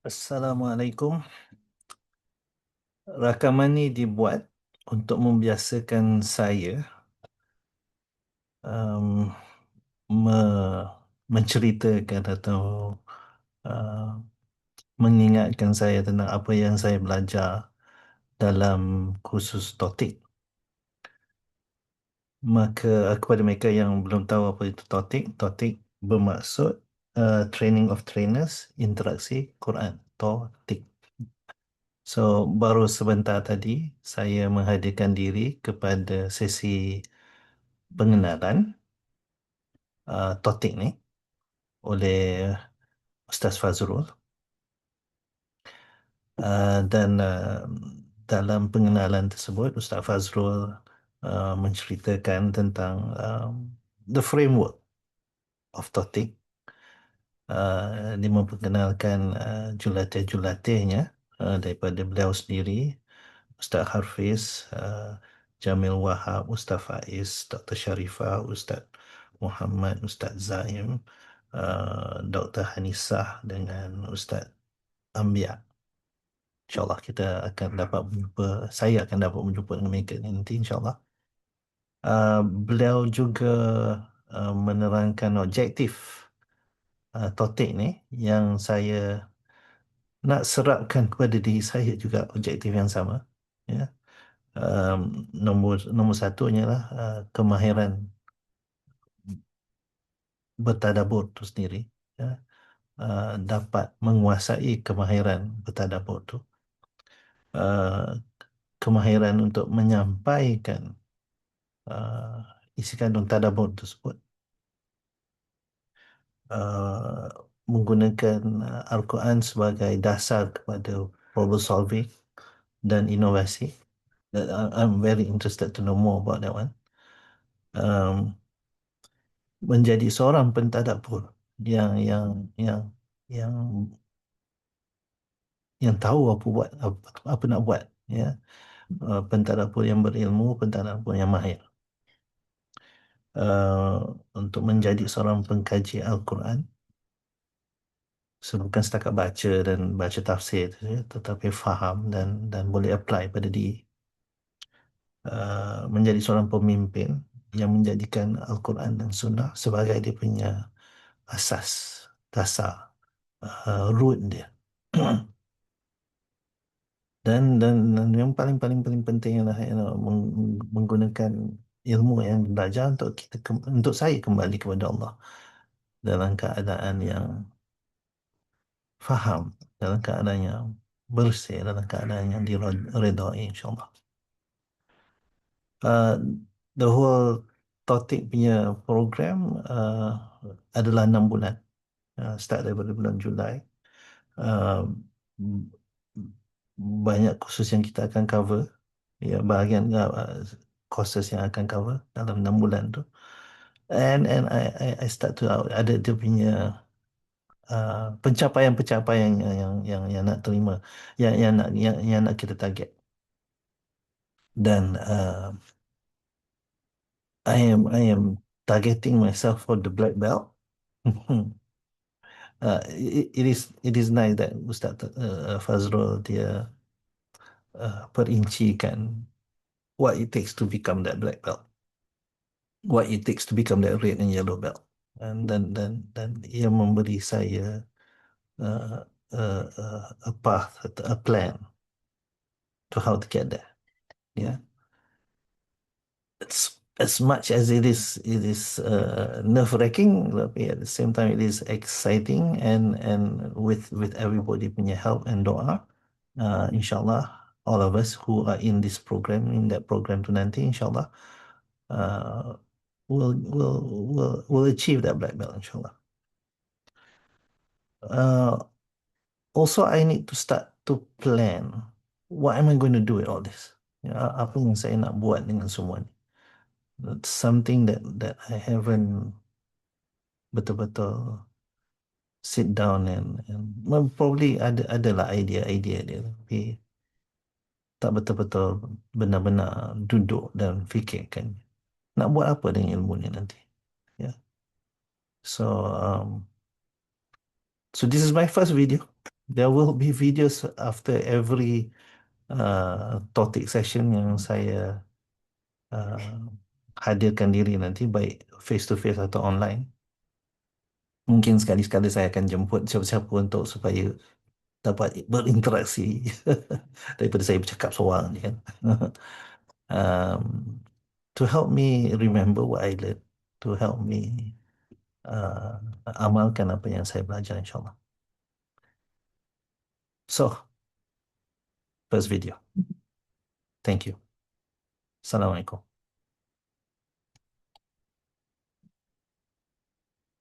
Assalamualaikum. Rakaman ini dibuat untuk membiasakan saya um, me- menceritakan atau uh, mengingatkan saya tentang apa yang saya belajar dalam kursus TOTIK. Maka kepada mereka yang belum tahu apa itu TOTIK, TOTIK bermaksud Training of Trainers Interaksi Quran, TOTIK. So, baru sebentar tadi saya menghadirkan diri kepada sesi pengenalan topik ni oleh Ustaz Fazrul. Dan dalam pengenalan tersebut Ustaz Fazrul menceritakan tentang the framework of topik. Dia memperkenalkan julatih-julatihnya daripada beliau sendiri, Ustaz Hafiz, Jamil Wahab, Ustaz Faiz, Dr. Sharifah, Ustaz Muhammad, Ustaz Zaim, Dr. Hanisah dengan Ustaz Ambia. InsyaAllah kita akan dapat berjumpa, saya akan dapat berjumpa dengan mereka nanti insyaAllah. Beliau juga menerangkan objektif topik ni yang saya nak serapkan kepada diri saya juga objektif yang sama. Ya. Nombor satunya lah kemahiran bertadabbur itu sendiri. Ya. Dapat menguasai kemahiran bertadabbur itu. Kemahiran untuk menyampaikan isi kandung tadabbur tersebut. Uh, Menggunakan Al-Quran sebagai dasar kepada problem solving dan inovasi. I'm very interested to know more about that one. Um, Menjadi seorang pentadabbur yang yang yang tahu apa buat, apa nak buat, ya. Pentadabbur yang berilmu, pentadabbur yang mahir. Untuk menjadi seorang pengkaji Al-Quran, so, bukan setakat baca dan baca tafsir saja, tetapi faham dan boleh apply pada diri. Menjadi seorang pemimpin yang menjadikan Al-Quran dan Sunnah sebagai dia punya asas, dasar, root dia. Dan yang paling penting adalah menggunakan ilmu yang belajar untuk kita untuk saya kembali kepada Allah dalam keadaan yang faham, dalam keadaan yang bersih, dalam keadaan yang diredai insyaAllah. Uh, the whole Totik punya program adalah 6 bulan. Start daripada bulan Julai. Uh, Banyak kursus yang kita akan cover. Ya, bahagian courses yang akan cover dalam 6 bulan tu. And I start to ada dia punya pencapaian-pencapaian yang nak terima, yang nak kita target. Dan I am targeting myself for the black belt. It is nice that Ustaz Fazrul dia perincikan what it takes to become that black belt, what it takes to become that red and yellow belt. Dan ia memberi saya uh, a path, a plan to how to get there. Yeah, it's as much as it is nerve-wracking, but at the same time it is exciting, and with everybody punya help and doa, inshallah all of us who are in this program, in that program tu nanti inshallah uh, will achieve that black belt inshallah. Uh, Also, I need to start to plan what am I going to do with all this. Ya, apa yang saya nak buat dengan semua ni. That's something that I haven't betul-betul sit down and well, probably adalah idea-idea dia, tapi tak betul-betul benar-benar duduk dan fikirkan nak buat apa dengan ilmu ni nanti. Ya. So, so this is my first video. There will be videos after every topic session yang saya uh, hadirkan diri nanti, baik face to face atau online. Mungkin sekali-sekala saya akan jemput siapa-siapa untuk supaya dapat berinteraksi daripada saya bercakap seorang je kan. um, to help me remember what I learned, to help me uh, amalkan apa yang saya belajar, insyaAllah. So, first video. Thank you. Assalamualaikum.